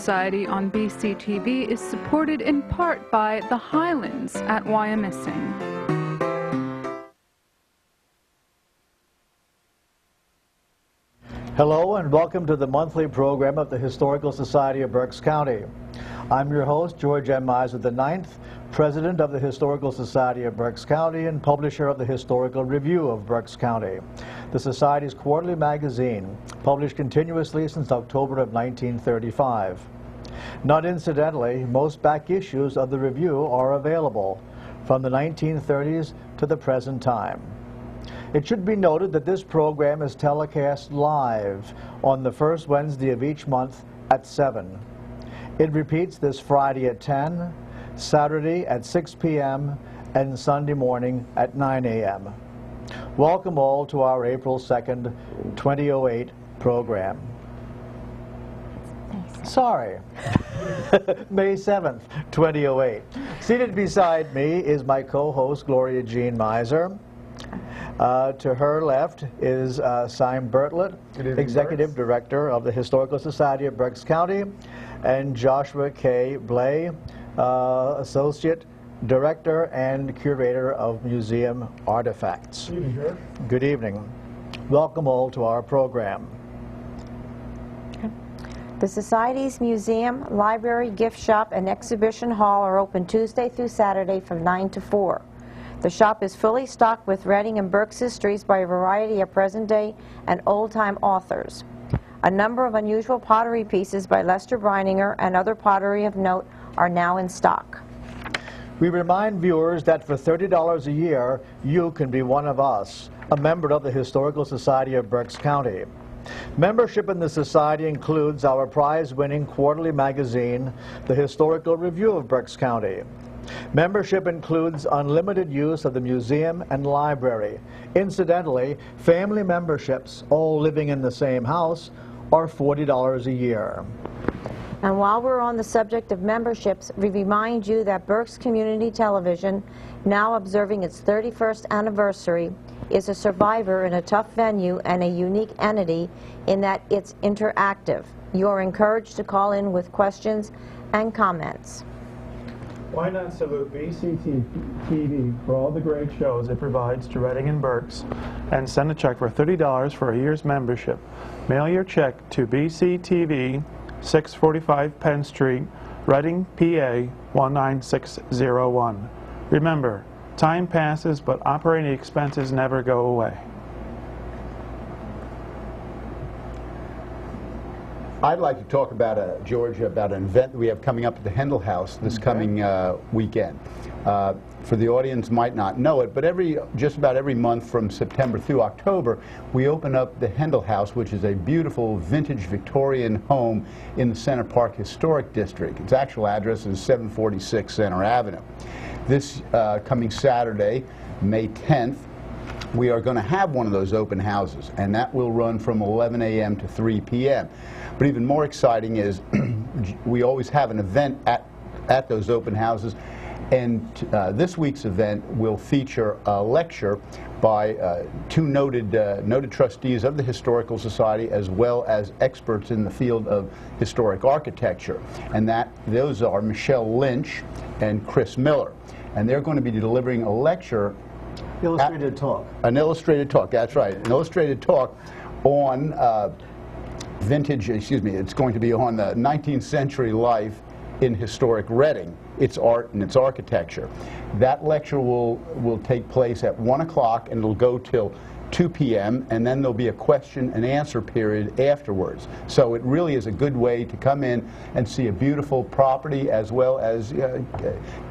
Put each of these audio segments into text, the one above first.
Society on BCTV is supported in part by the Highlands at Wyomissing. Hello and welcome to the monthly program of the Historical Society of Berks County. I'm your host, George M. Miser IX, President of the Historical Society of Berks County and publisher of the Historical Review of Berks County, the Society's quarterly magazine, published continuously since October of 1935. Not incidentally, most back issues of the review are available from the 1930s to the present time. It should be noted that this program is telecast live on the first Wednesday of each month at 7. It repeats this Friday at 10, Saturday at 6 p.m., and Sunday morning at 9 a.m. Welcome all to our April 2nd, 2008 program. Sorry, May 7th, 2008. Seated beside me is my co-host, Gloria Jean Miser. To her left is Sime Bertlett, Executive Director of the Historical Society of Berks County, and Joshua K. Blay, Associate Director and Curator of Museum Artifacts. Good evening, sir. Good evening. Welcome all to our program. The Society's museum, library, gift shop, and exhibition hall are open Tuesday through Saturday from 9 to 4. The shop is fully stocked with Reading and Berks histories by a variety of present-day and old-time authors. A number of unusual pottery pieces by Lester Breininger and other pottery of note are now in stock. We remind viewers that for $30 a year, you can be one of us, a member of the Historical Society of Berks County. Membership in the Society includes our prize-winning quarterly magazine, the Historical Review of Berks County. Membership includes unlimited use of the museum and library. Incidentally, family memberships, all living in the same house, are $40 a year. And while we're on the subject of memberships, we remind you that Berks Community Television, now observing its 31st anniversary, is a survivor in a tough venue and a unique entity in that it's interactive. You are encouraged to call in with questions and comments. Why not salute BCT-TV for all the great shows it provides to Reading and Berks and send a check for $30 for a year's membership. Mail your check to BCTV, 645 Penn Street, Reading, PA 19601. Remember, time passes, but operating expenses never go away. I'd like to talk about, Georgia, about an event that we have coming up at the Hendel House this coming weekend. For the audience might not know it, but just about every month from September through October, we open up the Hendel House, which is a beautiful vintage Victorian home in the Center Park Historic District. Its actual address is 746 Center Avenue. This coming Saturday, May 10th, we are going to have one of those open houses, and that will run from 11 a.m. to 3 p.m. But even more exciting is we always have an event at those open houses, and this week's event will feature a lecture by two noted trustees of the Historical Society, as well as experts in the field of historic architecture, and those are Michelle Lynch and Chris Miller, and they're going to be delivering a lecture. Illustrated talk. An illustrated talk, that's right. An illustrated talk on it's going to be on the 19th century life in historic Reading, its art and its architecture. That lecture will take place at 1 o'clock and it'll go till 2 p.m. and then there'll be a question and answer period afterwards. So it really is a good way to come in and see a beautiful property, as well as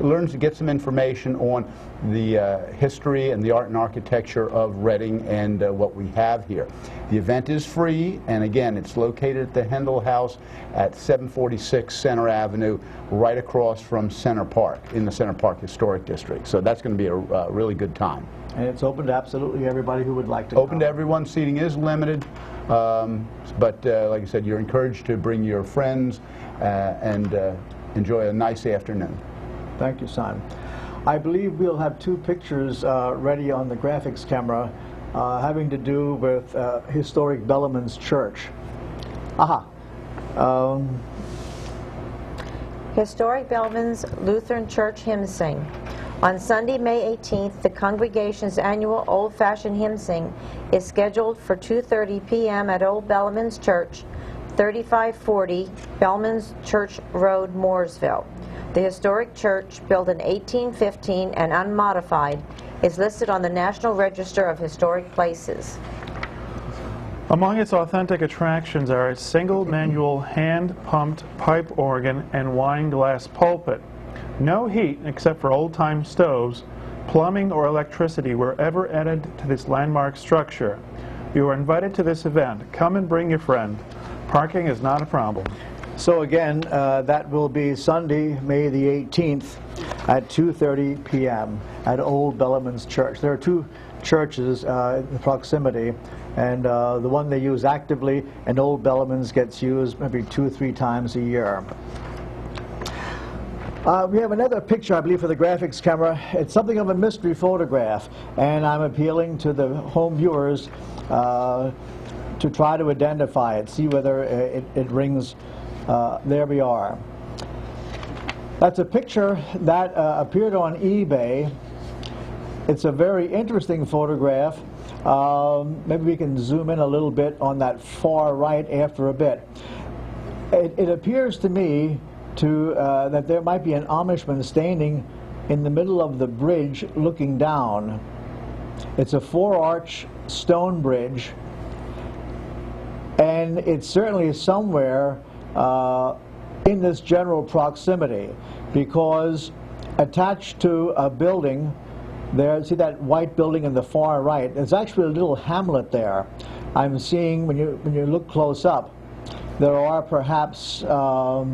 learn to get some information on the history and the art and architecture of Reading and what we have here. The event is free, and again, it's located at the Hendel House at 746 Center Avenue, right across from Center Park, in the Center Park Historic District. So that's going to be a really good time. And it's open to absolutely everybody who would like to come. Open to everyone. Seating is limited, but like I said, you're encouraged to bring your friends and enjoy a nice afternoon. Thank you, Simon. I believe we'll have two pictures ready on the graphics camera having to do with historic Bellarmine's Church. Aha. Historic Bellman's Lutheran Church Hymn Sing. On Sunday, May 18th, the congregation's annual old-fashioned hymn sing is scheduled for 2:30 p.m. at Old Bellman's Church, 3540 Bellman's Church Road, Mooresville. The historic church, built in 1815 and unmodified, is listed on the National Register of Historic Places. Among its authentic attractions are its single manual hand-pumped pipe organ and wine glass pulpit. No heat except for old-time stoves, plumbing, or electricity were ever added to this landmark structure. You are invited to this event. Come and bring your friend. Parking is not a problem. So again, that will be Sunday, May the 18th at 2:30 p.m. at Old Bellman's Church. There are two churches in proximity, and the one they use actively and Old Bellman's gets used maybe 2 or 3 times a year. We have another picture, I believe, for the graphics camera. It's something of a mystery photograph, and I'm appealing to the home viewers to try to identify it, see whether it rings. There we are. That's a picture that appeared on eBay. It's a very interesting photograph. Maybe we can zoom in a little bit on that far right after a bit. It appears to me that there might be an Amishman standing in the middle of the bridge looking down. It's a 4-arch stone bridge, and it's certainly somewhere in this general proximity, because attached to a building there, see that white building in the far right, there's actually a little hamlet there. I'm seeing, when you look close up, there are perhaps 4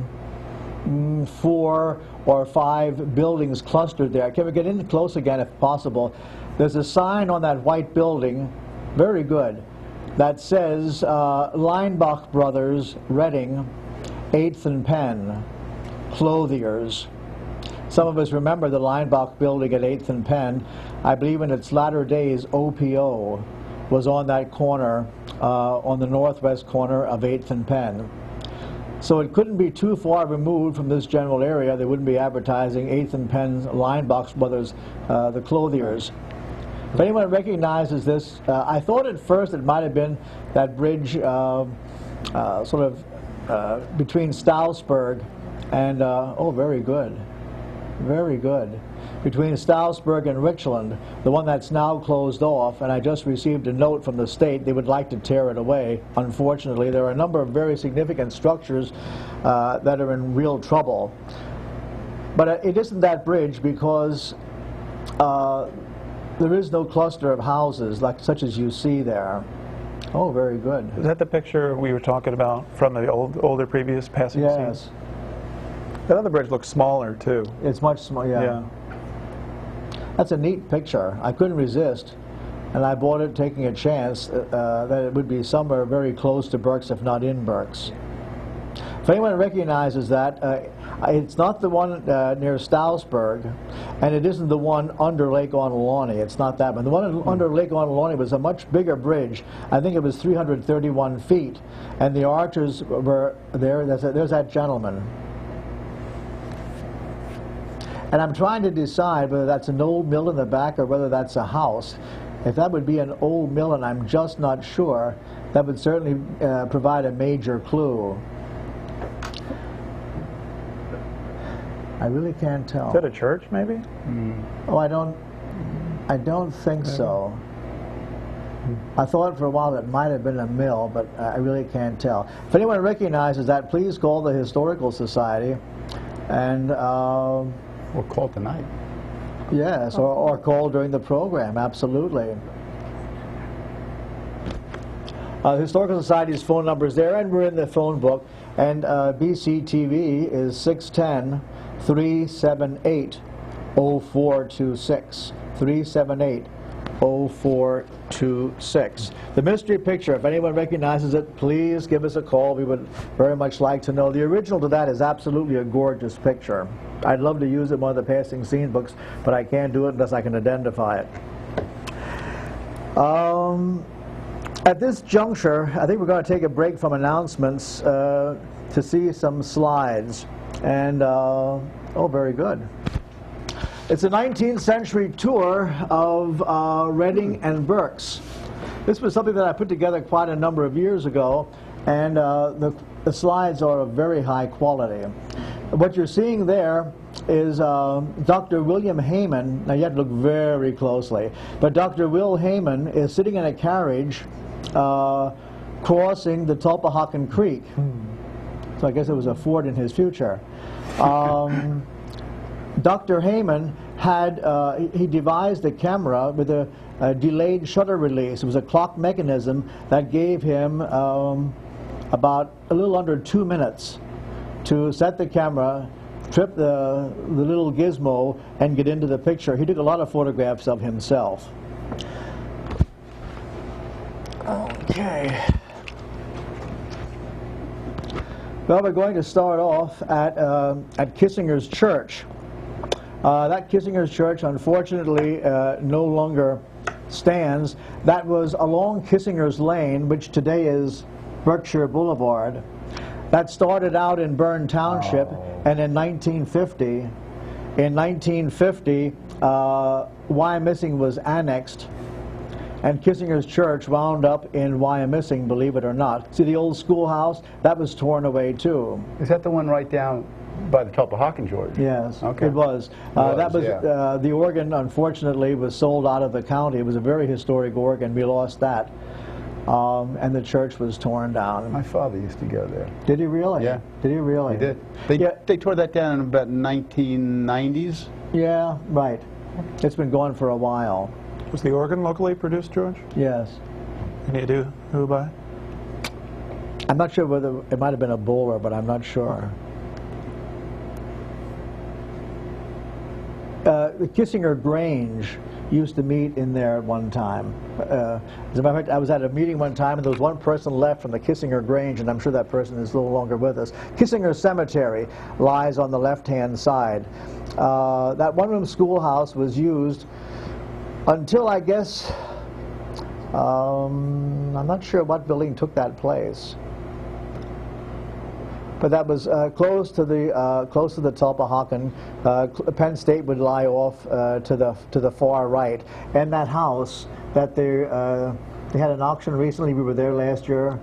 or 5 buildings clustered there. Can we get in close again if possible? There's a sign on that white building, very good, that says Leinbach Brothers, Reading, 8th and Penn, clothiers. Some of us remember the Leinbach building at 8th and Penn. I believe in its latter days, OPO was on that corner, on the northwest corner of 8th and Penn. So it couldn't be too far removed from this general area. They wouldn't be advertising 8th and Penn's Leinbach Brothers, the clothiers. If anyone recognizes this, I thought at first it might have been that bridge sort of between Stroudsburg and, oh, very good. Very good. Between Stroudsburg and Richland, the one that's now closed off, and I just received a note from the state they would like to tear it away. Unfortunately, there are a number of very significant structures that are in real trouble. But it isn't that bridge, because there is no cluster of houses such as you see there. Oh, very good. Is that the picture we were talking about from the older previous passing scene? Yes. That other bridge looks smaller, too. It's much smaller, yeah. That's a neat picture. I couldn't resist, and I bought it taking a chance that it would be somewhere very close to Berks, if not in Berks. If anyone recognizes that, it's not the one near Stroudsburg, and it isn't the one under Lake Onalawney. It's not that one. The one under Lake Onalawney was a much bigger bridge. I think it was 331 feet, and the arches were there. There's that gentleman. And I'm trying to decide whether that's an old mill in the back or whether that's a house. If that would be an old mill, and I'm just not sure, that would certainly provide a major clue. I really can't tell. Is that a church, maybe? Mm. Oh, I don't think so. I thought for a while it might have been a mill, but I really can't tell. If anyone recognizes that, please call the Historical Society, and or call tonight. Yes, or call during the program, absolutely. The Historical Society's phone number is there, and we're in the phone book, and BC-TV is 610-378-0426. 378-0426. The mystery picture, if anyone recognizes it, please give us a call. We would very much like to know. The original to that is absolutely a gorgeous picture. I'd love to use it in one of the passing scene books, but I can't do it unless I can identify it. At this juncture, I think we're going to take a break from announcements to see some slides. And, oh, very good. It's a 19th century tour of Reading and Berks. This was something that I put together quite a number of years ago, and the slides are of very high quality. What you're seeing there is Dr. William Heyman. Now you have to look very closely, but Dr. Will Heyman is sitting in a carriage crossing the Tulpehocken Creek. So I guess it was a ford in his future. Dr. Heyman had, he devised a camera with a delayed shutter release. It was a clock mechanism that gave him about a little under 2 minutes to set the camera, trip the little gizmo, and get into the picture. He took a lot of photographs of himself. Okay. Well, we're going to start off at Kissinger's Church. That Kissinger's Church, unfortunately, no longer stands. That was along Kissinger's Lane, which today is Berkshire Boulevard. That started out in Bern Township, and in 1950, Wyomissing was annexed, and Kissinger's Church wound up in Wyomissing, believe it or not. See the old schoolhouse? That was torn away too. Is that the one right down by the Tulpehocken, George? Yes, okay. It was. That was yeah. The organ, unfortunately, was sold out of the county. It was a very historic organ. We lost that. And the church was torn down. My father used to go there. Did he really? Yeah. Did he really? He did. They tore that down in about 1990s. Yeah, right. It's been going for a while. Was the organ locally produced, George? Yes. Any idea who by? I'm not sure whether it might have been a Bowler, but I'm not sure. The Kissinger Grange used to meet in there at one time. As a matter of fact, I was at a meeting one time, and there was one person left from the Kissinger Grange, and I'm sure that person is no longer with us. Kissinger Cemetery lies on the left-hand side. That one-room schoolhouse was used until, I guess, I'm not sure what building took that place. But that was close to the Tulpehocken. Penn State would lie off to the far right, and that house that they had an auction recently. We were there last year.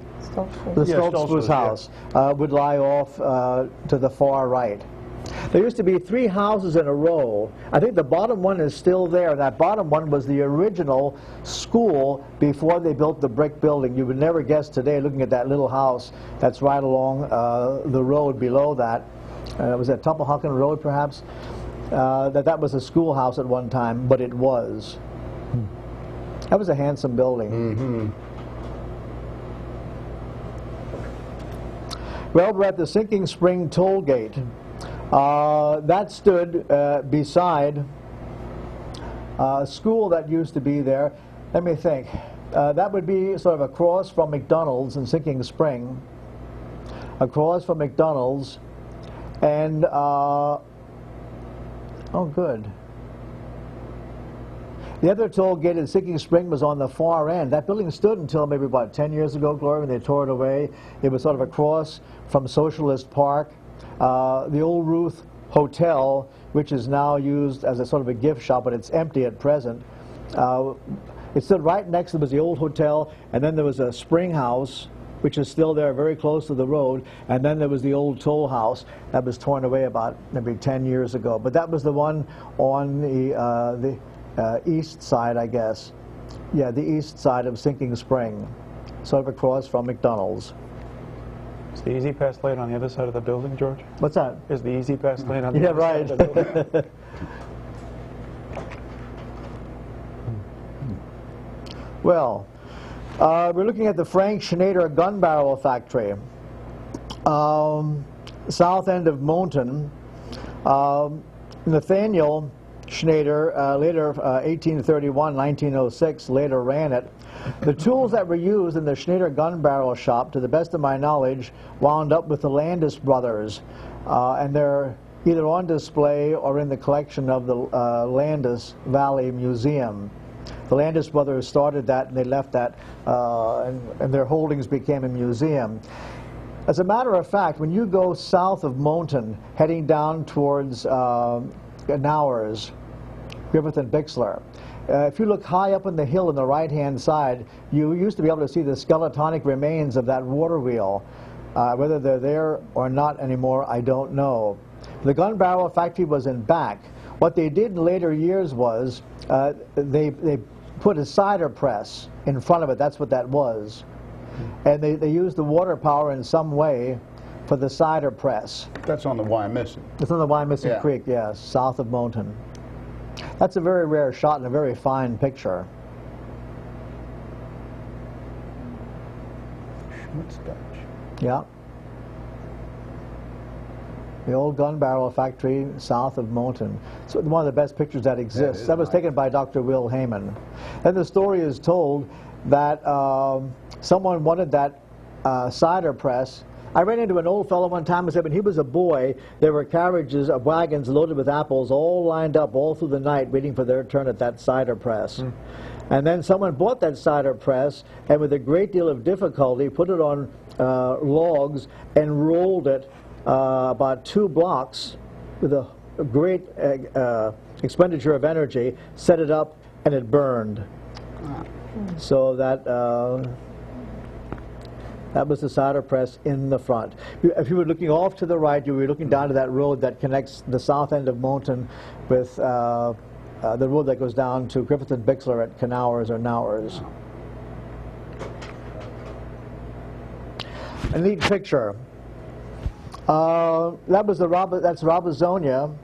The Stoltzfus house would lie off to the far right. There used to be 3 houses in a row. I think the bottom one is still there. That bottom one was the original school before they built the brick building. You would never guess today, looking at that little house that's right along the road below that. Was that Tulpehocken Road, perhaps? That was a schoolhouse at one time, but it was. That was a handsome building. Mm-hmm. Well, we're at the Sinking Spring Toll Gate. That stood beside a school that used to be there. Let me think. That would be sort of across from McDonald's in Sinking Spring. Across from McDonald's. And, oh good. The other toll gate at Sinking Spring was on the far end. That building stood until maybe about 10 years ago, Gloria, when they tore it away. It was sort of across from Socialist Park. The Old Ruth Hotel, which is now used as a sort of a gift shop, but it's empty at present. It stood right next to, was the old hotel, and then there was a spring house, which is still there very close to the road, and then there was the old toll house that was torn away about maybe 10 years ago. But that was the one on the east side, I guess. Yeah, the east side of Sinking Spring, sort of across from McDonald's. Is the Easy Pass lane on the other side of the building, George? What's that? Is the Easy Pass lane on the other side of the building? Well, we're looking at the Frank Schneider gun barrel factory. South end of Moulton. Nathaniel Schneider, later 1831, 1906, later ran it. The tools that were used in the Schneider gun barrel shop, to the best of my knowledge, wound up with the Landis brothers, and they're either on display or in the collection of the Landis Valley Museum. The Landis brothers started that, and they left that, and their holdings became a museum. As a matter of fact, when you go south of Moulton, heading down towards Nowers, Griffith and Bixler, if you look high up on the hill on the right-hand side, you used to be able to see the skeletonic remains of that water wheel. Whether they're there or not anymore, I don't know. The gun barrel factory was in back. What they did in later years was they put a cider press in front of it. That's what that was. And they used the water power in some way for the cider press. That's on the Wyomissing. It's on the Wyomissing Creek, yes, south of Moulton. That's a very rare shot and a very fine picture. Yeah. The old gun barrel factory south of Moulton. It's one of the best pictures that exists. That was taken by Dr. Will Heyman. And the story is told that someone wanted that cider press. I ran into an old fellow one time and said when he was a boy, there were carriages of wagons loaded with apples all lined up all through the night waiting for their turn at that cider press. And then someone bought that cider press and with a great deal of difficulty put it on logs and rolled it about 2 blocks with a great expenditure of energy, set it up, and it burned. So that that was the cider press in the front. If you were looking off to the right, you were looking down to that road that connects the south end of Moulton with the road that goes down to Griffith and Bixler at Canowers or Nowers. A neat picture. That's Robizonia,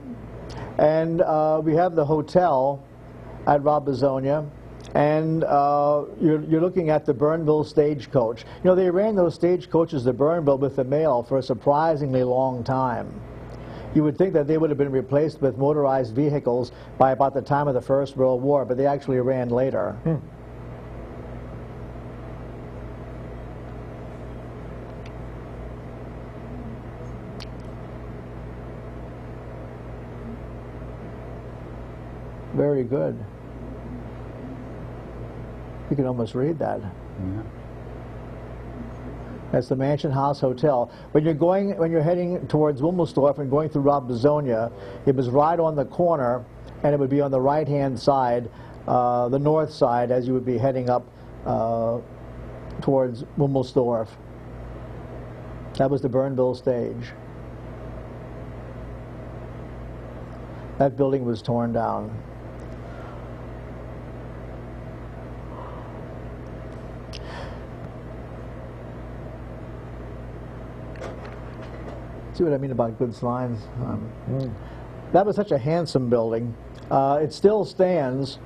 and we have the hotel at Robizonia, and you're looking at the Burnville stagecoach. You know, they ran those stagecoaches to Burnville with the mail for a surprisingly long time. You would think that they would have been replaced with motorized vehicles by about the time of the First World War, but they actually ran later. Very good. You can almost read that. Yeah. That's the Mansion House Hotel. When you're heading towards Wilmersdorf and going through Robizonia, it was right on the corner, and it would be on the right-hand side, the north side, as you would be heading up towards Wilmersdorf. That was the Burnville stage. That building was torn down. See what I mean about goods lines? That was such a handsome building. It still stands,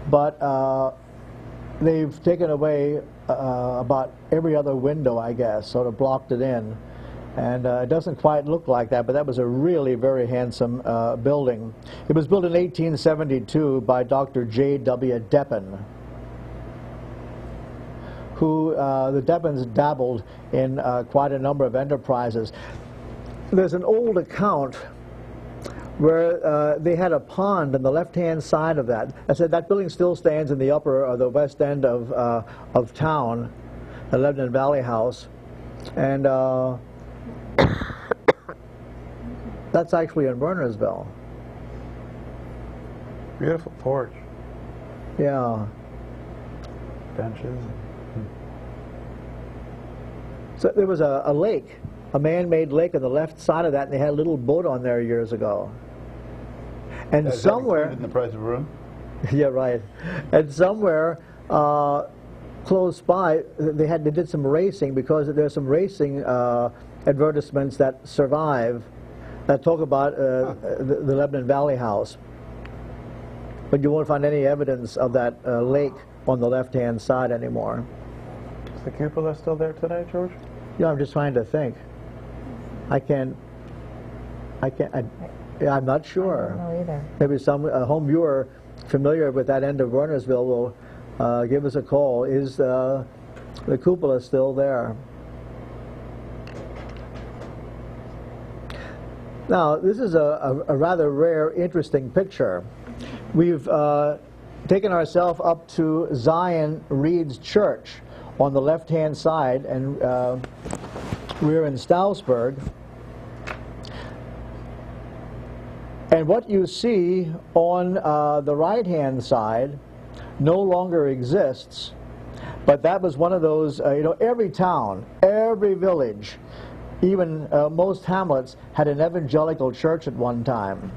but they've taken away about every other window, I guess, sort of blocked it in. And it doesn't quite look like that, but that was a really very handsome building. It was built in 1872 by Dr. J.W. Deppen, who the Deppens dabbled in quite a number of enterprises. There's an old account where they had a pond on the left-hand side of that. I said that building still stands in the upper or the west end of town, the Lebanon Valley House, and that's actually in Wernersville. Beautiful porch. Yeah. Benches. So there was a lake, a man-made lake on the left side of that, and they had a little boat on there years ago. And Is somewhere, that included in the price of a room? yeah, right. And somewhere close by, they did some racing, because there's some racing advertisements that survive that talk about the Lebanon Valley House. But you won't find any evidence of that lake on the left-hand side anymore. Is the cupola still there today, George? You know, I'm just trying to think. I'm not sure. I don't know either. Maybe some home viewer familiar with that end of Wernersville will give us a call. Is the cupola still there? Now, this is a rather rare, interesting picture. We've taken ourselves up to Zion Reed's Church on the left-hand side, and We're in Stroudsburg. And what you see on the right-hand side no longer exists, but that was one of those, you know, every town, every village, even most hamlets had an evangelical church at one time.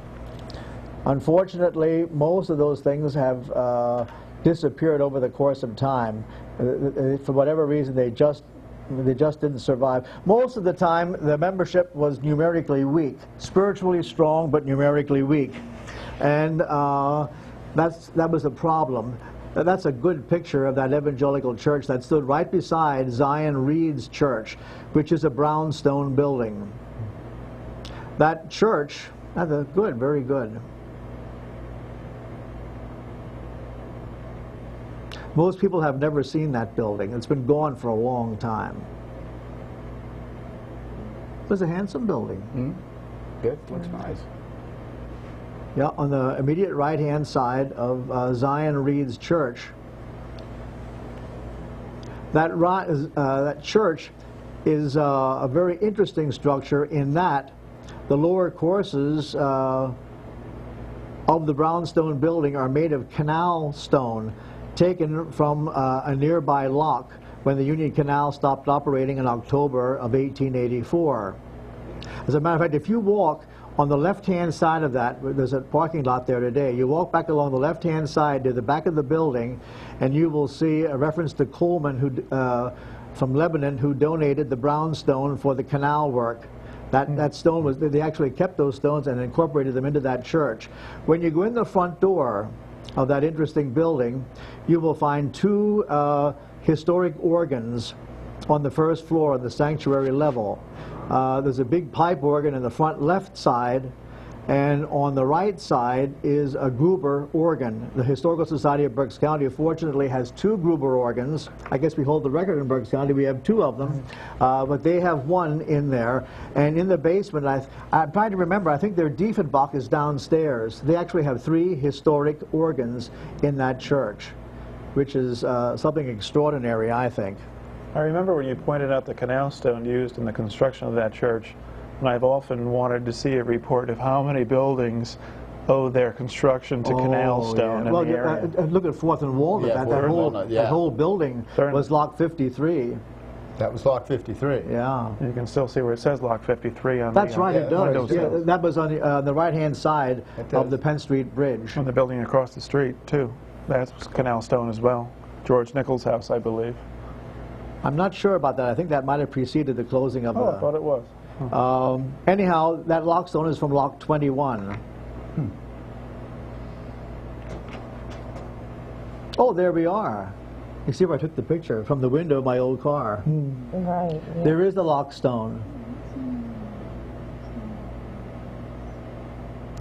Unfortunately, most of those things have disappeared over the course of time. For whatever reason, they just didn't survive. Most of the time, the membership was numerically weak, spiritually strong, but numerically weak. And that was a problem. That's a good picture of that evangelical church that stood right beside Zion Reed's church, which is a brownstone building. That church, that's good, very good. Most people have never seen that building. It's been gone for a long time. It was a handsome building. Mm-hmm. Good, looks nice. Yeah, on the immediate right-hand side of Zion Reed's church. That church is a very interesting structure in that the lower courses of the brownstone building are made of canal stone, taken from a nearby lock when the Union Canal stopped operating in October of 1884. As a matter of fact, if you walk on the left-hand side of that, there's a parking lot there today, you walk back along the left-hand side to the back of the building, and you will see a reference to Coleman from Lebanon, who donated the brownstone for the canal work. That stone was, they actually kept those stones and incorporated them into that church. When you go in the front door of that interesting building, you will find two historic organs on the first floor of the sanctuary level. There's a big pipe organ in the front left side, and on the right side is a Gruber organ. The Historical Society of Berks County fortunately has two Gruber organs. I guess we hold the record in Berks County. We have two of them, but they have one in there. And in the basement, I'm trying to remember, I think their Diefenbach is downstairs. They actually have three historic organs in that church, which is something extraordinary, I think. I remember when you pointed out the canal stone used in the construction of that church, and I've often wanted to see a report of how many buildings owe their construction to canal stone in the area. Look at 4th and Walnut. Yeah, that whole building was Lock 53. That was Lock 53. Yeah. You can still see where it says Lock 53 on That's the right, it does. Yeah, windows. that was on the right-hand side of the Penn Street Bridge. On the building across the street, too. That's canal stone as well. George Nichols' house, I believe. I'm not sure about that. I think that might have preceded the closing of I thought it was. Anyhow, that lock stone is from Lock 21. Oh, there we are. You see where I took the picture from the window of my old car. Right. Yeah. There is the lock stone.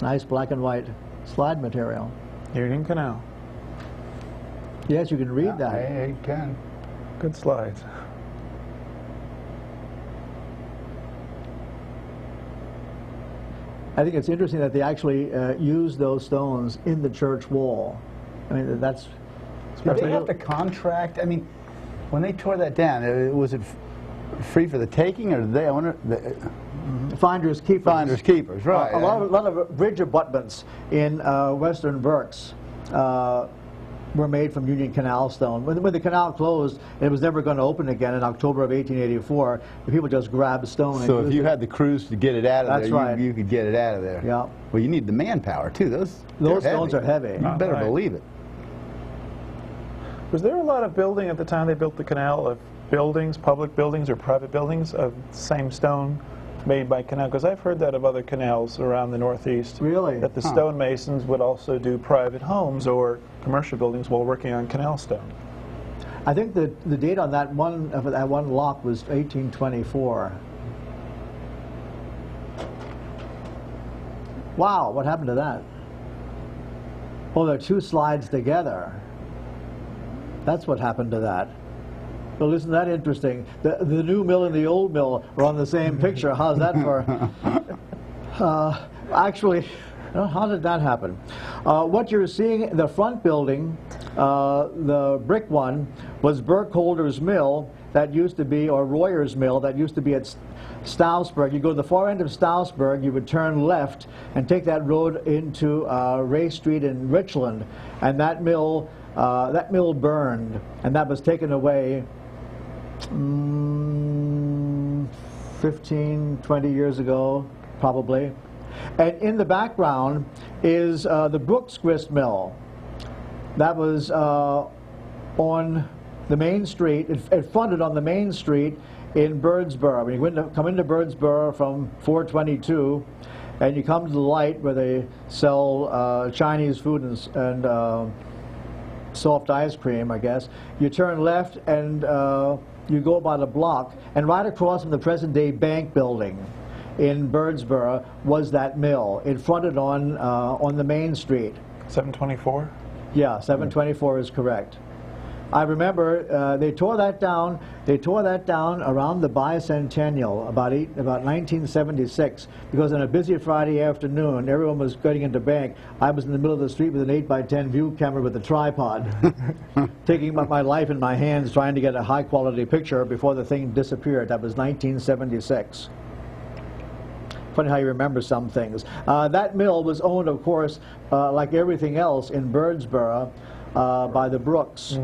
Nice black and white slide material. Union Canal. Yes, you can read that. Yeah, you can. Good slides. I think it's interesting that they actually use those stones in the church wall. I mean, that's... Did they have to contract? I mean, when they tore that down, was it free for the taking, or did they? I wonder. Finders keepers. Finders keepers, right? A lot of bridge abutments in western Berks were made from Union Canal stone. When the canal closed, and it was never going to open again in October of 1884, the people just grabbed stone. So if you had the crews to get it out of there, right. you could get it out of there. Yeah. Well, you need the manpower too. Those stones are heavy. You better believe it. Was there a lot of building at the time they built the canal, of buildings, public buildings or private buildings of same stone made by canal? Because I've heard that of other canals around the Northeast. Really? That the stonemasons would also do private homes or commercial buildings while working on canal stone. I think the date on that one lock was 1824. Wow, what happened to that? Oh, there are two slides together. That's what happened to that. Well, isn't that interesting? The new mill and the old mill are on the same picture. How's that for? Actually, how did that happen? What you're seeing, the front building, the brick one, was Burkholder's Mill. That used to be, or Royer's Mill, that used to be at Stroudsburg. You go to the far end of Stroudsburg, you would turn left and take that road into Ray Street in Richland, and that mill burned, and that was taken away 15, 20 years ago, probably. And in the background is the Brooks Grist Mill. That was on the main street. It fronted on the main street in Birdsboro. When you come into Birdsboro from 422, and you come to the light where they sell Chinese food and soft ice cream, I guess, you turn left and you go about a block, and right across from the present-day bank building in Birdsboro was that mill. It fronted on the main street. 724? Yeah, 724 is correct. I remember they tore that down. They tore that down around the bicentennial, about 1976, because on a busy Friday afternoon, everyone was getting into bank. I was in the middle of the street with an 8x10 view camera with a tripod, taking my life in my hands, trying to get a high-quality picture before the thing disappeared. That was 1976. Funny how you remember some things. That mill was owned, of course, like everything else in Birdsboro, by the Brooks.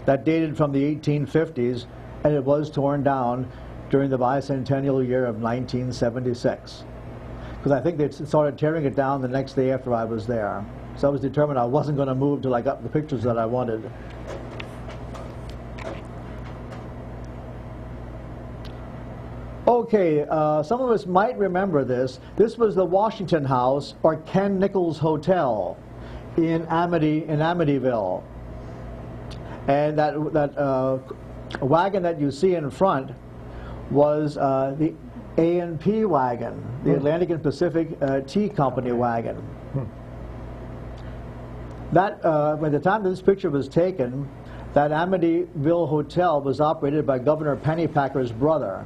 That dated from the 1850s, and it was torn down during the bicentennial year of 1976. Because I think they started tearing it down the next day after I was there. So I was determined I wasn't going to move till I got the pictures that I wanted. Okay, some of us might remember this. This was the Washington House, or Ken Nichols Hotel, in Amityville. And that wagon that you see in front was the A&P wagon, the Atlantic and Pacific Tea Company wagon. That, by the time this picture was taken, that Amityville Hotel was operated by Governor Pennypacker's brother,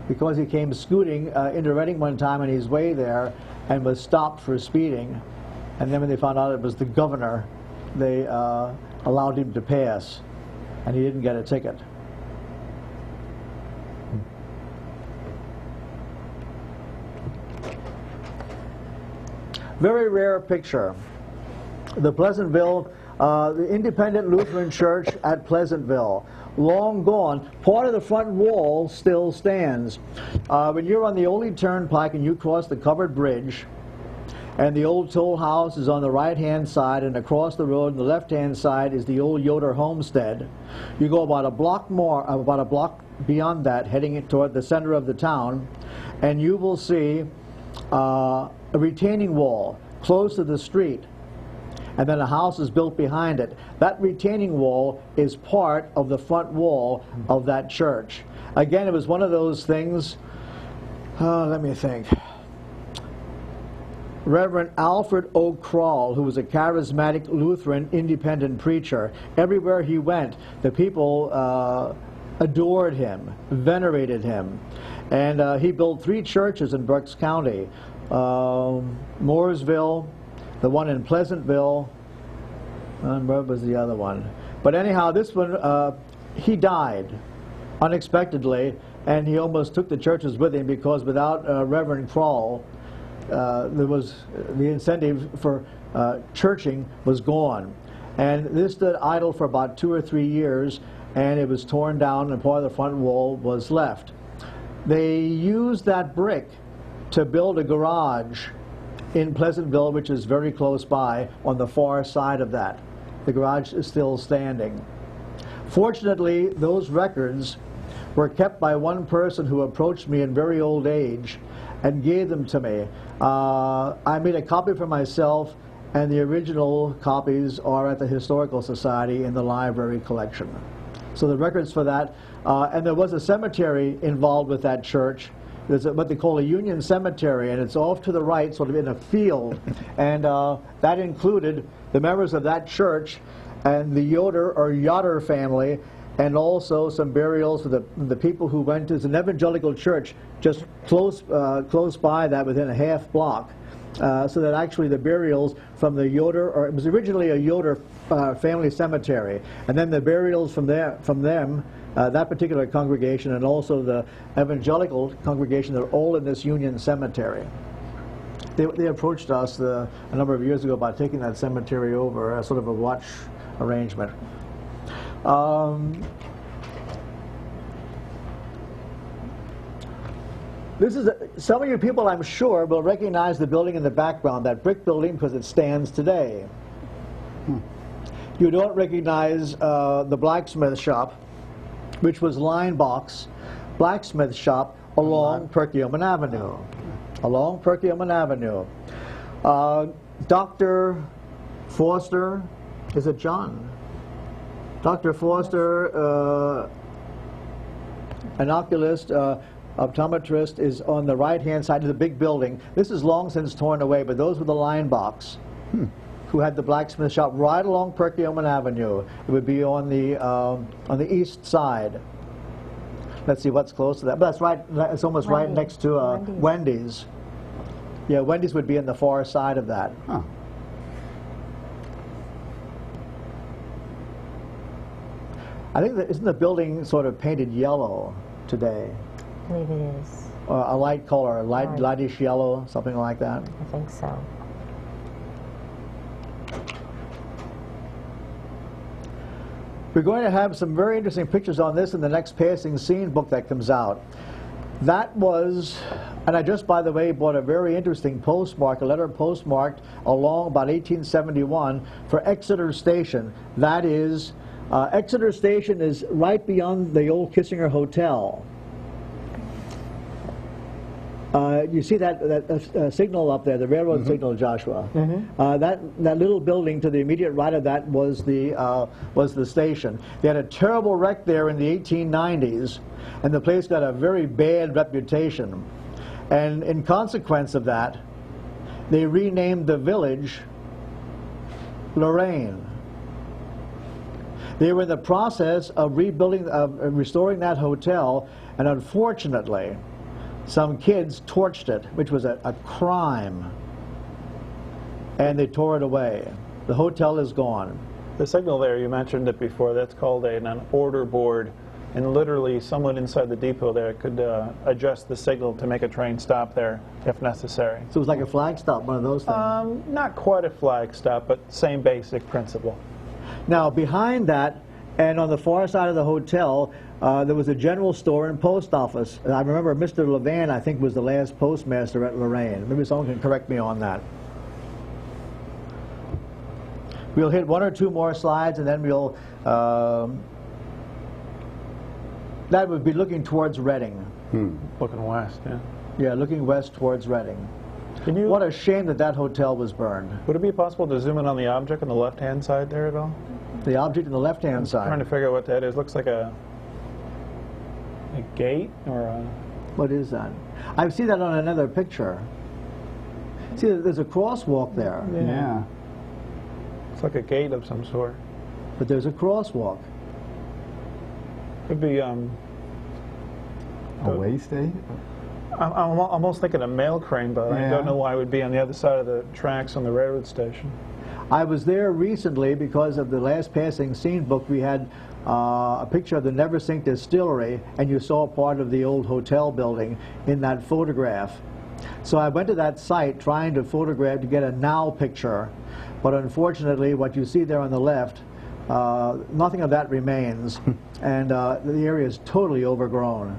because he came scooting into Reading one time on his way there and was stopped for speeding. And then when they found out it was the governor, they allowed him to pass, and he didn't get a ticket. Very rare picture. The Pleasantville, the Independent Lutheran Church at Pleasantville. Long gone. Part of the front wall still stands. When you're on the Ole Turnpike and you cross the covered bridge, and the old toll house is on the right-hand side, and across the road on the left-hand side is the old Yoder homestead. You go about a block beyond that, heading toward the center of the town, and you will see a retaining wall close to the street, and then a house is built behind it. That retaining wall is part of the front wall of that church. Again, it was one of those things, let me think. Reverend Alfred O. Kroll, who was a charismatic Lutheran independent preacher, everywhere he went, the people adored him, venerated him. And he built 3 churches in Berks County. Mooresville, the one in Pleasantville, and where was the other one? But anyhow, this one, he died unexpectedly, and he almost took the churches with him, because without Reverend Kroll, there was the incentive for churching was gone. And this stood idle for about 2 or 3 years, and it was torn down, and part of the front wall was left. They used that brick to build a garage in Pleasantville, which is very close by, on the far side of that. The garage is still standing. Fortunately, those records were kept by one person who approached me in very old age and gave them to me. I made a copy for myself, and the original copies are at the Historical Society in the library collection. So the records for that, and there was a cemetery involved with that church. There's what they call a Union Cemetery, and it's off to the right, sort of in a field, and that included the members of that church and the Yoder family, and also some burials for the people who went to an evangelical church just close by that, within a half block. So that actually the burials from the Yoder, or it was originally a Yoder family cemetery, and then the burials from them that particular congregation and also the evangelical congregation, they're all in this Union Cemetery. They approached us a number of years ago about taking that cemetery over as sort of a watch arrangement. Some of you people, I'm sure, will recognize the building in the background, that brick building, because it stands today. You don't recognize the blacksmith shop, which was Linebox Blacksmith Shop along Perkiomen Avenue. Along Perkiomen Avenue. Dr. Foster, is it John? Dr. Foster, an oculist, optometrist, is on the right-hand side of the big building. This is long since torn away, but those were the Linebox who had the blacksmith shop right along Perkiomen Avenue. It would be on the east side. Let's see what's close to that. But that's right. It's almost right next to Wendy's. Yeah, Wendy's would be in the far side of that. Huh. I think that isn't the building sort of painted yellow today? I believe it is. A light color, lightish yellow, something like that. I think so. We're going to have some very interesting pictures on this in the next Passing Scene book that comes out. That was, and I just, by the way, bought a very interesting postmark, a letter postmarked along about 1871 for Exeter Station. That is, Exeter Station is right beyond the old Kissinger Hotel. You see that signal up there, the railroad signal, Joshua. That little building to the immediate right of that was the station. They had a terrible wreck there in the 1890s, and the place got a very bad reputation. And in consequence of that, they renamed the village Lorraine. They were in the process of restoring that hotel, and unfortunately, some kids torched it, which was a crime, and they tore it away. The hotel is gone. The signal there, you mentioned it before, that's called an order board, and literally someone inside the depot there could adjust the signal to make a train stop there if necessary. So it was like a flag stop, one of those things? Not quite a flag stop, but same basic principle. Now, behind that, and on the far side of the hotel, there was a general store and post office. And I remember Mr. Levan, I think, was the last postmaster at Lorraine. Maybe someone can correct me on that. We'll hit one or two more slides, and then we'll... that would be looking towards Reading. Looking west, yeah. Yeah, looking west towards Reading. Can you, what a shame that that hotel was burned. Would it be possible to zoom in on the object on the left-hand side there at all? The object on the left-hand side. Trying to figure out what that is. Looks like a gate or a... What is that? I see that on another picture. See, there's a crosswalk there. Yeah. It's like a gate of some sort. But there's a crosswalk. Could be, A way state? I'm almost thinking a mail crane, but I don't know why it would be on the other side of the tracks on the railroad station. I was there recently because of the last Passing Scene book. We had a picture of the Neversink Distillery, and you saw part of the old hotel building in that photograph. So I went to that site trying to photograph to get a now picture, but unfortunately what you see there on the left, nothing of that remains, and the area is totally overgrown.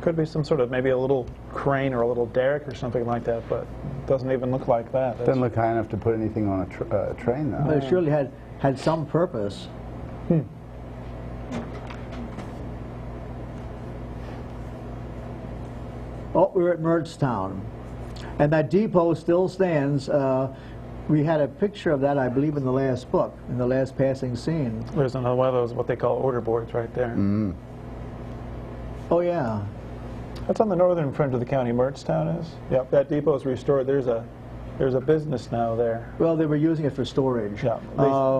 Could be some sort of, maybe a little crane or a little derrick or something like that, but it doesn't even look like that. Doesn't look high enough to put anything on a train, though. But it surely had some purpose. Oh, we're at Mertztown. And that depot still stands. We had a picture of that, I believe, in the last book, in the last Passing Scene. There's another one of those, what they call order boards right there. Oh, yeah. That's on the northern fringe of the county, Mertztown is. Yep, that depot is restored. There's a business now there. Well, they were using it for storage. Yeah,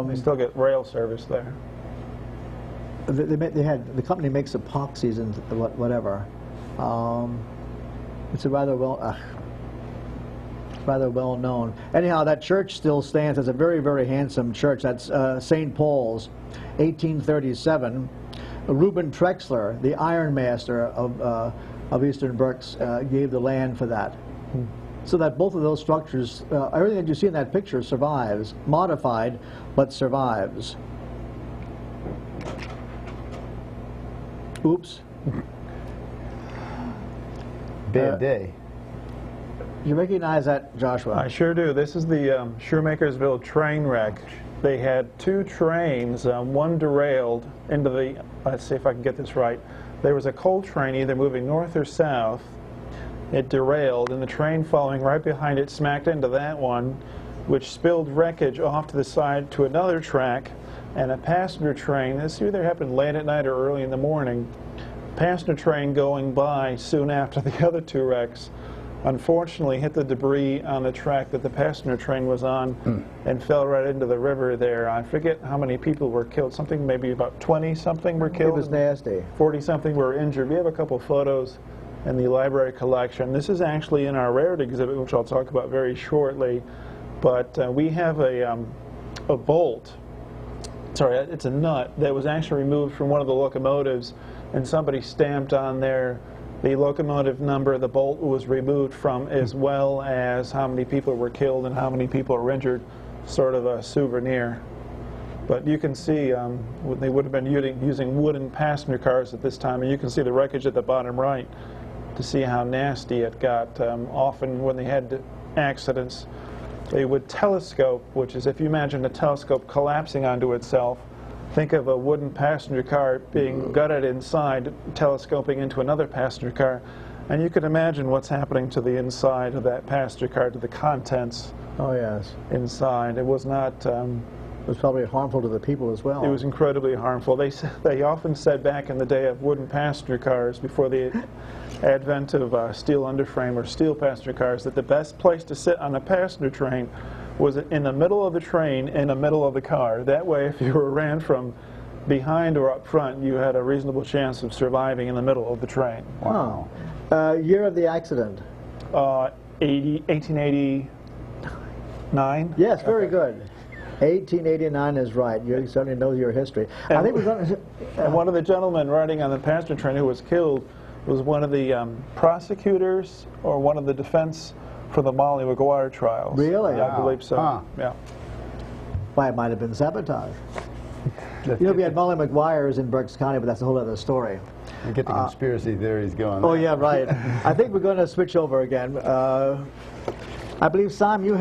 they still get rail service there. The company makes epoxies and whatever. It's a rather well known. Anyhow, that church still stands. It's a very, very handsome church. That's St. Paul's, 1837. Reuben Trexler, the Iron Master of Eastern Berks, gave the land for that. So that both of those structures, everything that you see in that picture survives, modified, but survives. Oops. Bad day. You recognize that, Joshua? I sure do. This is the Shoemakersville train wreck. They had two trains, one derailed into the, let's see if I can get this right. There was a coal train either moving north or south. It derailed, and the train following right behind it smacked into that one, which spilled wreckage off to the side to another track, and a passenger train. This either happened late at night or early in the morning. Passenger train going by soon after the other two wrecks unfortunately hit the debris on the track that the passenger train was on and fell right into the river there. I forget how many people were killed. Something maybe about 20-something were killed. It was nasty. 40-something were injured. We have a couple photos in the library collection. This is actually in our rarity exhibit, which I'll talk about very shortly. But we have a bolt. Sorry, it's a nut that was actually removed from one of the locomotives, and somebody stamped on there the locomotive number the bolt was removed from, as well as how many people were killed and how many people were injured, sort of a souvenir. But you can see they would have been using wooden passenger cars at this time, and you can see the wreckage at the bottom right to see how nasty it got. Often when they had accidents, they would telescope, which is, if you imagine a telescope collapsing onto itself, think of a wooden passenger car being gutted inside, telescoping into another passenger car, and you can imagine what's happening to the inside of that passenger car, to the contents. Oh, yes. Inside. It was not... it was probably harmful to the people as well. It was incredibly harmful. They often said back in the day of wooden passenger cars, before the advent of steel underframe or steel passenger cars, that the best place to sit on a passenger train was in the middle of the train, in the middle of the car. That way, if you were ran from behind or up front, you had a reasonable chance of surviving in the middle of the train. Wow. Year of the accident? 1889. Yes, very good. 1889 is right. You certainly know your history. I think we're going to... And one of the gentlemen riding on the passenger train who was killed was one of the prosecutors or one of the defense for the Molly Maguire trials. Really? Yeah, I believe so. Huh. Yeah. Why, it might have been sabotage. You know, we had Molly Maguires in Berks County, but that's a whole other story. You get the conspiracy theories going. Oh, yeah, right. I think we're going to switch over again. I believe, Sam, you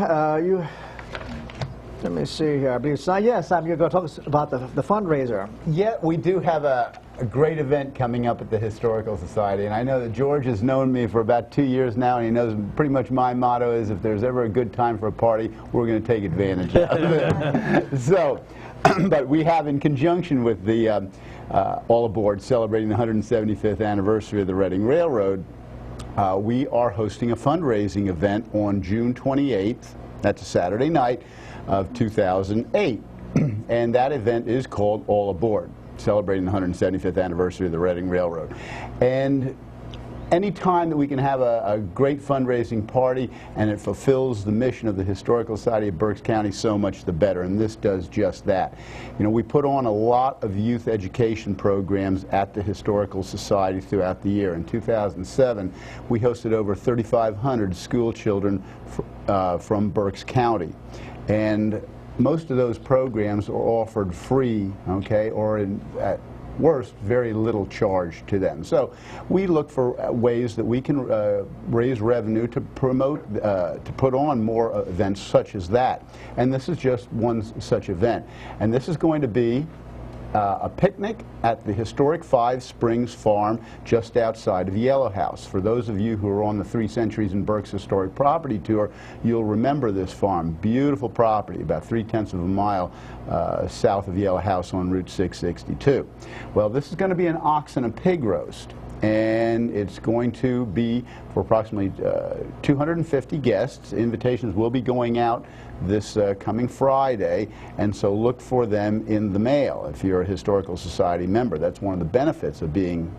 let me see here. I believe, Sam, you're going to talk about the fundraiser. Yeah, we do have a great event coming up at the Historical Society, and I know that George has known me for about 2 years now, and he knows pretty much my motto is, if there's ever a good time for a party, we're going to take advantage of it. So, but we have, in conjunction with the All Aboard celebrating the 175th anniversary of the Reading Railroad, we are hosting a fundraising event on June 28th. That's a Saturday night of 2008. And that event is called All Aboard, celebrating the 175th anniversary of the Reading Railroad. And any time that we can have a great fundraising party and it fulfills the mission of the Historical Society of Berks County, so much the better, and this does just that. You know, we put on a lot of youth education programs at the Historical Society throughout the year. In 2007, we hosted over 3,500 school children from Berks County. And most of those programs are offered free, okay, or at worst, very little charge to them. So we look for ways that we can raise revenue to promote, to put on more events such as that. And this is just one such event. And this is going to be a picnic at the historic Five Springs Farm just outside of Yellow House. For those of you who are on the 3 Centuries in Berks Historic Property Tour, you'll remember this farm. Beautiful property, about 3/10 of a mile south of Yellow House on Route 662. Well, this is going to be an ox and a pig roast, and it's going to be for approximately 250 guests. Invitations will be going out this coming Friday, and so look for them in the mail if you're a Historical Society member. That's one of the benefits of being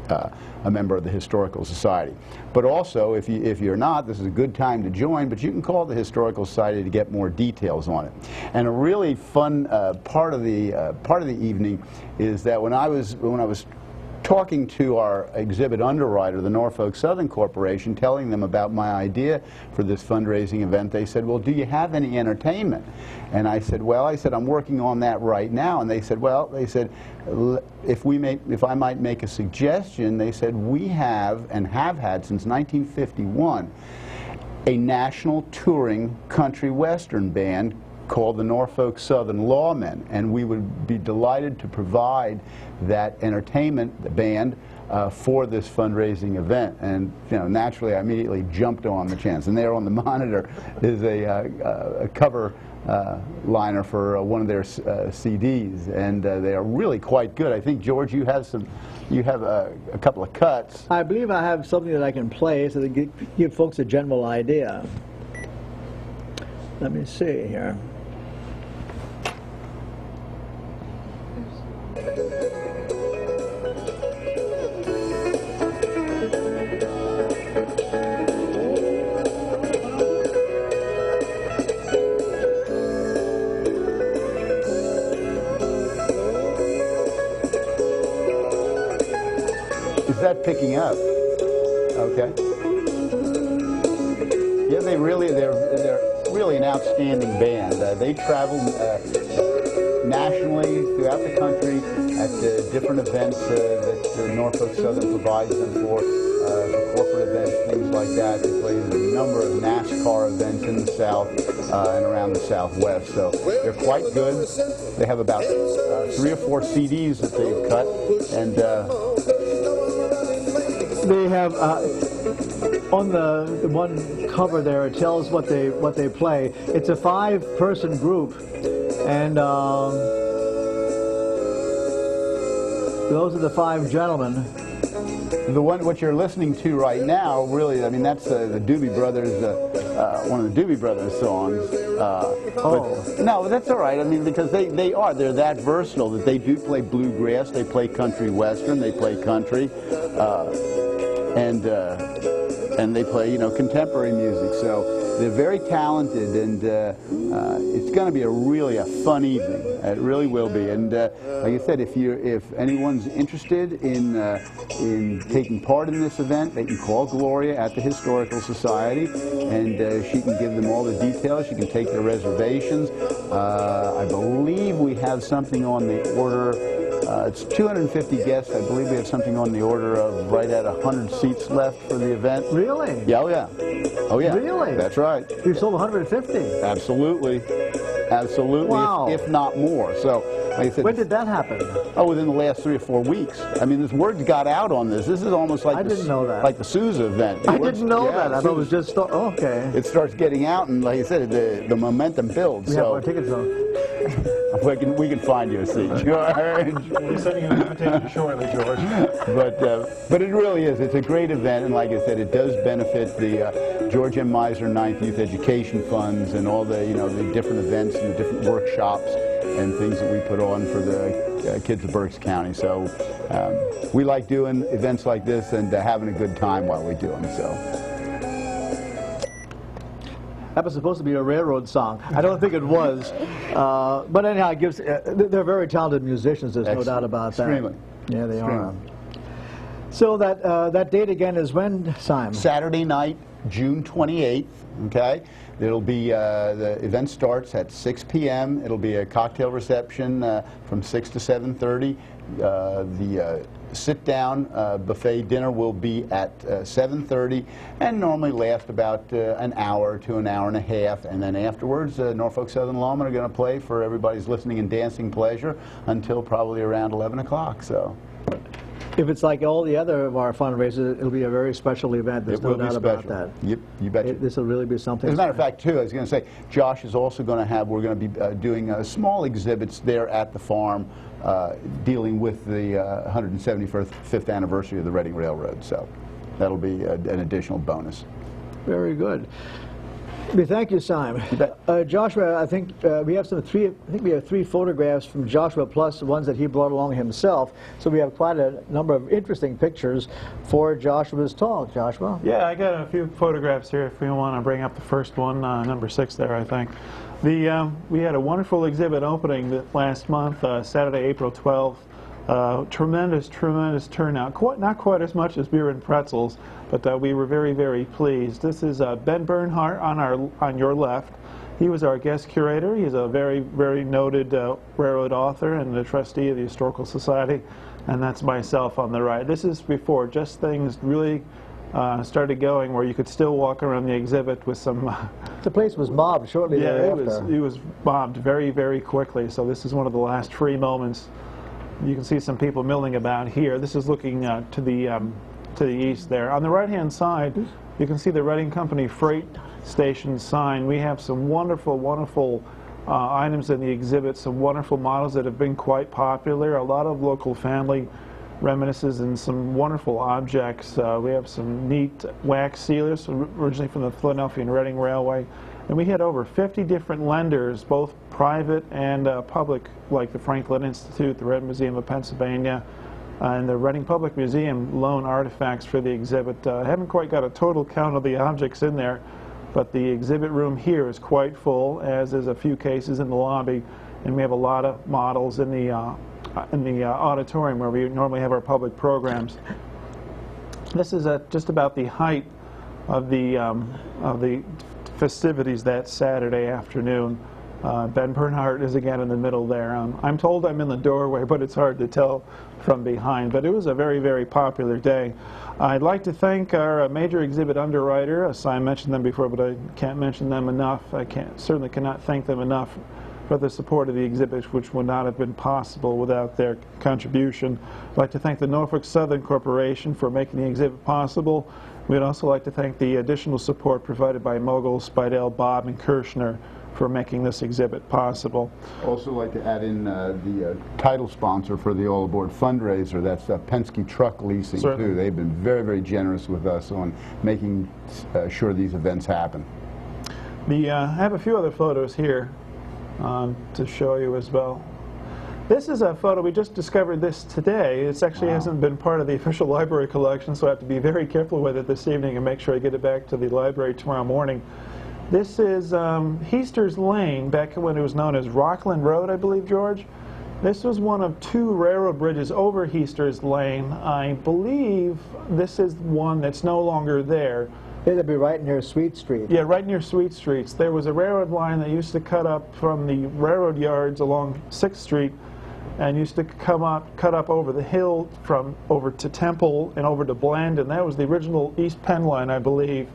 a member of the Historical Society. But also, if you're not, this is a good time to join, but you can call the Historical Society to get more details on it. And a really fun part of the evening is that when I was talking to our exhibit underwriter, the Norfolk Southern Corporation, telling them about my idea for this fundraising event, they said, well, do you have any entertainment? And I said, well, I'm working on that right now. And they said, well, if I might make a suggestion, they said, we have and have had since 1951 a national touring country western band called the Norfolk Southern Lawmen, and we would be delighted to provide that entertainment band for this fundraising event. And naturally, I immediately jumped on the chance. And there on the monitor is a cover liner for one of their CDs, and they are really quite good. I think, George, you have a couple of cuts. I believe I have something that I can play so to give folks a general idea. Let me see here. Is that picking up? Okay. Yeah, they're really an outstanding band. They travel nationally throughout the country at different events that Norfolk Southern provides them for corporate events, things like that. They play in a number of NASCAR events in the South and around the Southwest. So they're quite good. They have about 3 or 4 CDs that they've cut, and they have on the one cover there, it tells what they play. It's a 5-person group, and those are the 5 gentlemen. What you're listening to right now, really, I mean, that's the Doobie Brothers, one of the Doobie Brothers songs. No, that's all right. I mean, because they're that versatile that they do play bluegrass, they play country western, they play country, and they play, contemporary music. So they're very talented, and it's going to be really a fun evening. It really will be. And like I said, if anyone's interested in taking part in this event, they can call Gloria at the Historical Society, and she can give them all the details. She can take their reservations. I believe we have something on the order. It's 250 guests. I believe we have something on the order of right at 100 seats left for the event. Really? Yeah, oh yeah. Oh yeah. Really? That's right. You sold 150? Absolutely. Absolutely. Wow. If not more. So, like I said, when did that happen? Oh, within the last 3 or 4 weeks. I mean, this word got out on this. This is almost like I didn't know that. Like the Sousa event. I didn't know that. I thought it was just okay. It starts getting out, and like I said, the momentum builds. We have our tickets though. We can find you a seat, George. We'll be sending you an invitation shortly, George. But it really is. It's a great event, and like I said, it does benefit the George M. Meisner 9th Youth Education Funds and all the the different events and the different workshops and things that we put on for the kids of Berks County. So we like doing events like this and having a good time while we do them. So. That was supposed to be a railroad song. I don't think it was. But anyhow, it gives, they're very talented musicians, there's no doubt about that. Extremely. Yeah, they are. So that date again is when, Simon? Saturday night, June 28th, okay? It'll be, the event starts at 6 p.m. It'll be a cocktail reception from 6 to 7:30. The sit-down buffet dinner will be at 7:30 and normally last about an hour to an hour and a half. And then afterwards, Norfolk Southern Lawmen are going to play for everybody's listening and dancing pleasure until probably around 11 o'clock. So. If it's like all the other of our fundraisers, it'll be a very special event. There's no doubt about that. Yep, you betcha. This will really be something. As a matter of fact, too, I was going to say, Josh is also going to have, we're going to be doing small exhibits there at the farm dealing with the 175th anniversary of the Reading Railroad. So that'll be an additional bonus. Very good. Thank you, Simon. Joshua, I think we have three photographs from Joshua, plus the ones that he brought along himself. So we have quite a number of interesting pictures for Joshua's talk. Joshua? Yeah, I got a few photographs here if we want to bring up the first one, number 6 there, I think. We had a wonderful exhibit opening last month, Saturday, April 12th. Tremendous turnout. Not quite as much as beer and pretzels, but we were very, very pleased. This is Ben Bernhardt on your left. He was our guest curator. He's a very, very noted railroad author and the trustee of the Historical Society, and that's myself on the right. This is before just things really started going, where you could still walk around the exhibit with some. The place was mobbed shortly thereafter. It was mobbed very, very quickly. So this is one of the last free moments. You can see some people milling about here. This is looking to the east there. On the right-hand side, you can see the Reading Company Freight Station sign. We have some wonderful, wonderful items in the exhibit, some wonderful models that have been quite popular, a lot of local family reminiscences and some wonderful objects. We have some neat wax sealers, originally from the Philadelphia and Reading Railway. And we had over 50 different lenders, both private and public, like the Franklin Institute, the Red Museum of Pennsylvania, and the Reading Public Museum loan artifacts for the exhibit. I haven't quite got a total count of the objects in there, but the exhibit room here is quite full, as is a few cases in the lobby, and we have a lot of models in the auditorium where we normally have our public programs. This is just about the height of the festivities that Saturday afternoon. Ben Bernhardt is again in the middle there. I'm told I'm in the doorway, but it's hard to tell from behind. But it was a very, very popular day. I'd like to thank our major exhibit underwriter. I mentioned them before, but I can't mention them enough. Certainly cannot thank them enough for the support of the exhibit, which would not have been possible without their contribution. I'd like to thank the Norfolk Southern Corporation for making the exhibit possible. We'd also like to thank the additional support provided by Mogul, Spidell, Bob, and Kirshner for making this exhibit possible. Also like to add in the title sponsor for the All Aboard fundraiser. That's Penske Truck Leasing, too. They've been very, very generous with us on making sure these events happen. I have a few other photos here to show you as well. This is a photo, we just discovered this today. It actually hasn't been part of the official library collection, so I have to be very careful with it this evening and make sure I get it back to the library tomorrow morning. This is Heaster's Lane, back when it was known as Rockland Road, I believe, George. This was one of 2 railroad bridges over Heaster's Lane. I believe this is one that's no longer there. It'd be right near Sweet Street. Yeah, right near Sweet Streets. There was a railroad line that used to cut up from the railroad yards along 6th Street and used to cut up over the hill over to Temple and over to Blandon. That was the original East Penn line, I believe.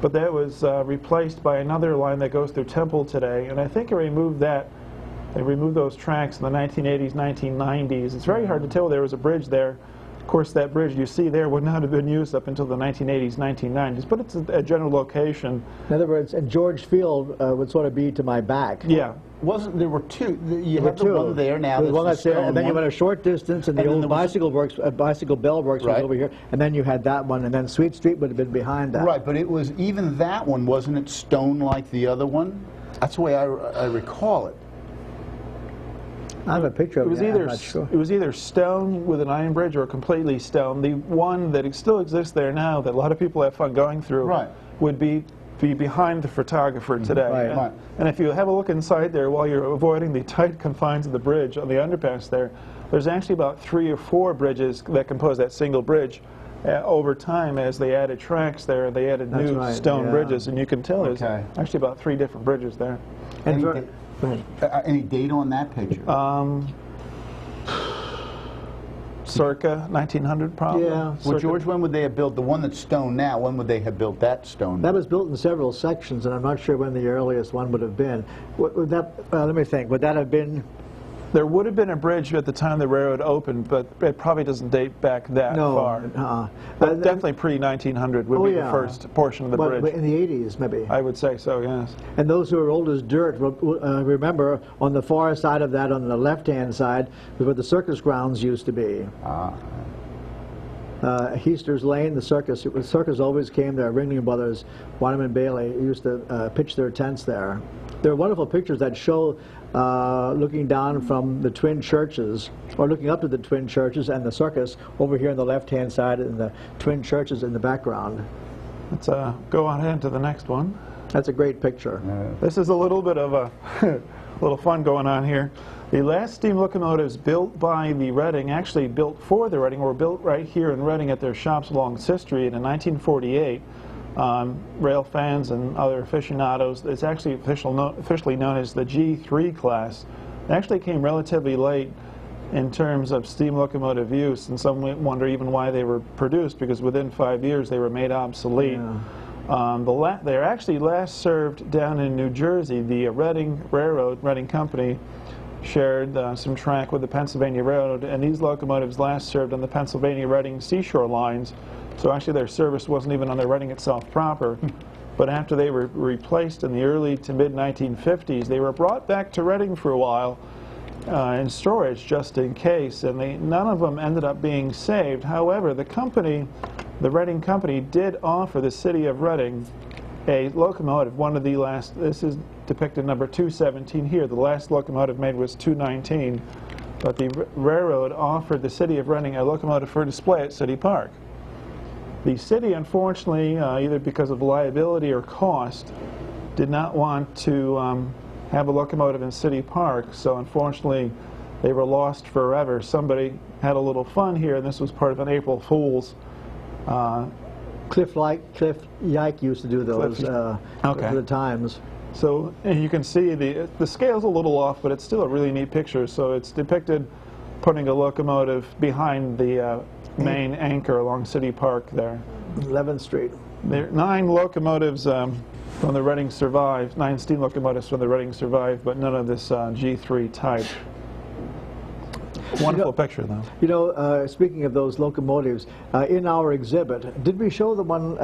But that was replaced by another line that goes through Temple today. And I think they removed those tracks in the 1980s, 1990s. It's very hard to tell there was a bridge there. Of course, that bridge you see there would not have been used up until the 1980s, 1990s, but it's a general location. In other words, and George Field would sort of be to my back. Yeah. There were 2. You have the one there now. There's one that's there, and then you went a short distance, and the old Bicycle Bell Works was over here, and then you had that one, and then Sweet Street would have been behind that. Right, but it was even that one, wasn't it stone like the other one? That's the way I recall it. I have a picture of it. It was either stone with an iron bridge or completely stone. The one that still exists there now that a lot of people have fun going through would be behind the photographer today. Right. And if you have a look inside there while you're avoiding the tight confines of the bridge on the underpass there's actually about 3 or 4 bridges that compose that single bridge. Over time, as they added tracks there, they added new stone bridges, and you can tell there's actually about 3 different bridges there. Any date on that picture? Circa 1900, probably. Yeah. Well, George, when would they have built the one that's stone now? When would they have built that stone? That was built in several sections, and I'm not sure when the earliest one would have been. Would that? Let me think. Would that have been? There would have been a bridge at the time the railroad opened, but it probably doesn't date back that far. But definitely pre-1900 would be the first portion of the bridge. In the 80s, maybe. I would say so, yes. And those who are old as dirt remember on the far side of that, on the left-hand side, was where the circus grounds used to be. Heaster's Lane, the circus always came there. Ringling Brothers, Wyndham and Bailey used to pitch their tents there. There are wonderful pictures that show looking down from the twin churches, or looking up to the twin churches and the circus over here on the left-hand side, and the twin churches in the background. Let's go on ahead to the next one. That's a great picture. This is a little bit of a little fun going on here. The last steam locomotives built by the Reading, actually built for the Reading, were built right here in Reading at their shops along 6th Street in 1948. Rail fans and other aficionados, it's actually officially known as the G3 class. It actually came relatively late in terms of steam locomotive use, and some wonder even why they were produced, because within 5 years they were made obsolete. Yeah. They are actually last served down in New Jersey. The Reading Railroad, Reading Company, shared some track with the Pennsylvania Railroad, and these locomotives last served on the Pennsylvania-Reading seashore lines. So actually their service wasn't even on the Reading itself proper. But after they were replaced in the early to mid-1950s, they were brought back to Reading for a while in storage just in case, and none of them ended up being saved. However, the company, the Reading Company, did offer the city of Reading a locomotive, one of the last. This is depicted number 217 here. The last locomotive made was 219, but the railroad offered the city of Reading a locomotive for display at City Park. The city, unfortunately, either because of liability or cost, did not want to have a locomotive in City Park, so unfortunately they were lost forever. Somebody had a little fun here, and this was part of an April Fool's. Cliff Yike used to do those for the Times. So and you can see the scale's a little off, but it's still a really neat picture. So it's depicted putting a locomotive behind the main anchor along City Park there. 11th Street. There are 9 locomotives from the Reading survived, 9 steam locomotives from the Reading survived, but none of this G3 type. Wonderful picture, though. You know, speaking of those locomotives, in our exhibit, did we show the one,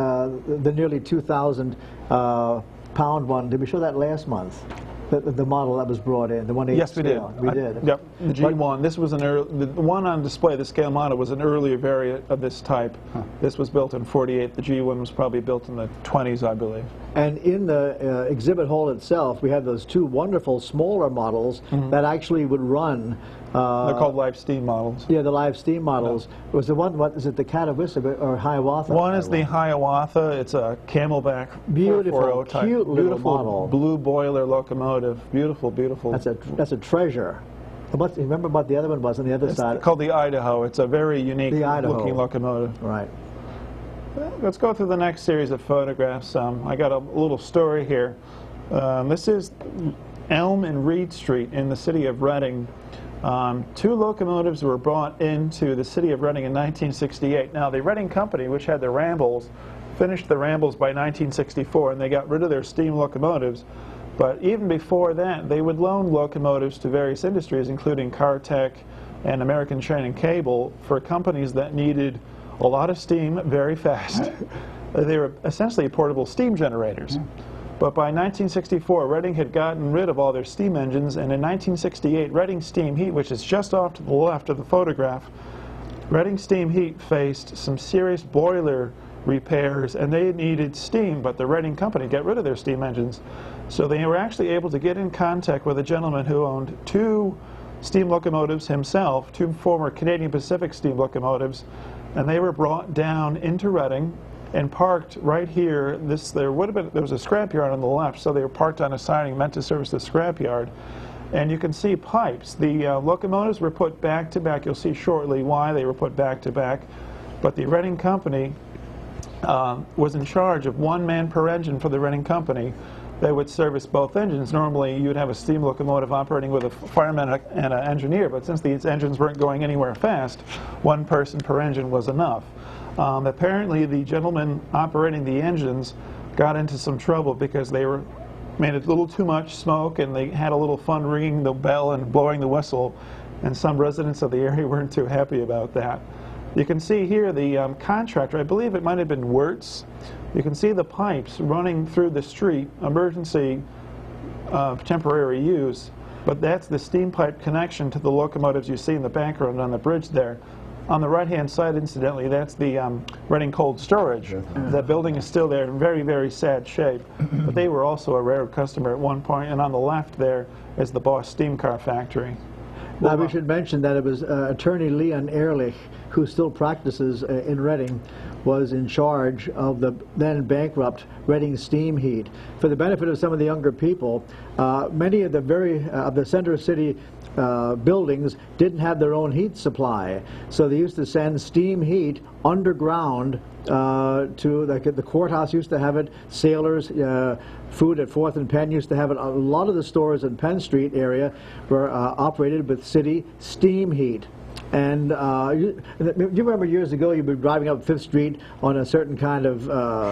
the nearly 2,000 pound one? Did we show that last month? The model that was brought in, the 1/8 Yes, we did. We did. Yep, the G1. This was the one on display, the scale model, was an earlier variant of this type. This was built in '48. The G1 was probably built in the 20s, I believe. And in the exhibit hall itself, we have those 2 wonderful smaller models that actually would run. They're called live steam models. Yeah, the live steam models. No. Was the one, what is it, the Catawissa or Hiawatha? One is the Hiawatha. It's a Camelback beautiful, type. Cute little model. Blue boiler locomotive. Beautiful, beautiful. That's a treasure. Remember what the other one was on the other side? It's called the Idaho. It's a very unique looking locomotive. Right. Let's go through the next series of photographs. I got a little story here. This is Elm and Reed Street in the city of Reading. 2 locomotives were brought into the city of Reading in 1968. Now, the Reading Company, which had the Rambles, finished the Rambles by 1964, and they got rid of their steam locomotives. But even before that, they would loan locomotives to various industries, including Cartech and American Train and Cable, for companies that needed a lot of steam very fast. They were essentially portable steam generators. But by 1964, Reading had gotten rid of all their steam engines, and in 1968, Reading Steam Heat, which is just off to the left of the photograph, Reading Steam Heat faced some serious boiler repairs, and they needed steam, but the Reading Company got rid of their steam engines. So they were actually able to get in contact with a gentleman who owned 2 steam locomotives himself, 2 former Canadian Pacific steam locomotives, and they were brought down into Reading and parked right here. There was a scrapyard on the left, so they were parked on a siding meant to service the scrapyard. And you can see pipes. The locomotives were put back to back. You'll see shortly why they were put back to back. But the Reading Company was in charge of 1 man per engine for the Reading Company. They would service both engines. Normally, you would have a steam locomotive operating with a fireman and an engineer, but since these engines weren't going anywhere fast, 1 person per engine was enough. Apparently, the gentleman operating the engines got into some trouble because they made a little too much smoke, and they had a little fun ringing the bell and blowing the whistle, and some residents of the area weren't too happy about that. You can see here the contractor, I believe it might have been Wirtz. You can see the pipes running through the street, emergency temporary use, but that's the steam pipe connection to the locomotives you see in the background on the bridge there. On the right-hand side, incidentally, that's the Reading Cold Storage. That building is still there in very, very sad shape. But they were also a rare customer at one point. And on the left there is the Bosch Steam Car Factory. Now, we should mention that it was attorney Leon Ehrlich, who still practices in Reading, was in charge of the then bankrupt Reading Steam Heat. For the benefit of some of the younger people, many of the center city buildings didn't have their own heat supply, so they used to send steam heat underground to the courthouse used to have it, Sailors, Food at 4th and Penn used to have it. A lot of the stores in Penn Street area were operated with city steam heat. And do you remember years ago you'd be driving up 5th Street on a certain kind of,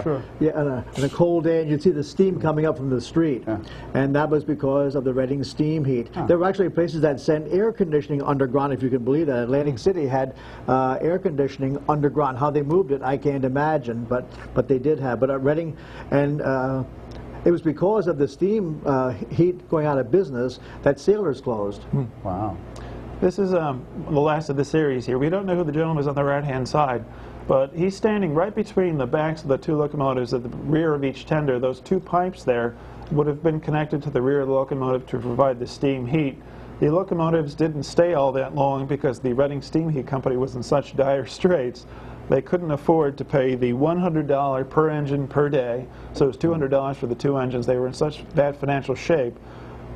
Sure. yeah, on a cold day, and you'd see the steam coming up from the street. Yeah. And that was because of the Reading steam heat. There were actually places that sent air conditioning underground, if you can believe that. Atlantic City had air conditioning underground. How they moved it, I can't imagine, but they did have. But at Reading, and it was because of the steam heat going out of business that Sailors closed. Wow. This is the last of the series here. We don't know who the gentleman is on the right-hand side, but he's standing right between the backs of the two locomotives at the rear of each tender. Those two pipes there would have been connected to the rear of the locomotive to provide the steam heat. The locomotives didn't stay all that long because the Reading Steam Heat Company was in such dire straits. They couldn't afford to pay the $100 per engine per day, so it was $200 for the two engines. They were in such bad financial shape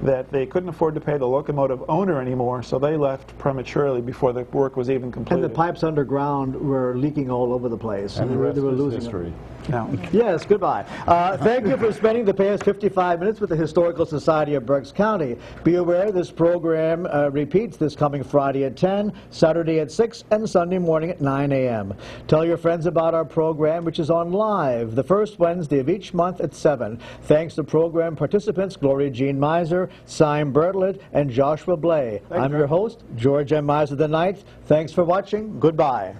that they couldn't afford to pay the locomotive owner anymore, so they left prematurely before the work was even completed. And the pipes underground were leaking all over the place. And the rest they were is losing history. No. Yes, goodbye. Thank you for spending the past 55 minutes with the Historical Society of Berks County. Be aware this program repeats this coming Friday at 10, Saturday at 6, and Sunday morning at 9 a.m. Tell your friends about our program, which is on live the first Wednesday of each month at 7. Thanks to program participants Gloria Jean Miser, Sime Bertlet, and Joshua Blay. I'm your host, George M. Miser the Ninth. Thanks for watching. Goodbye.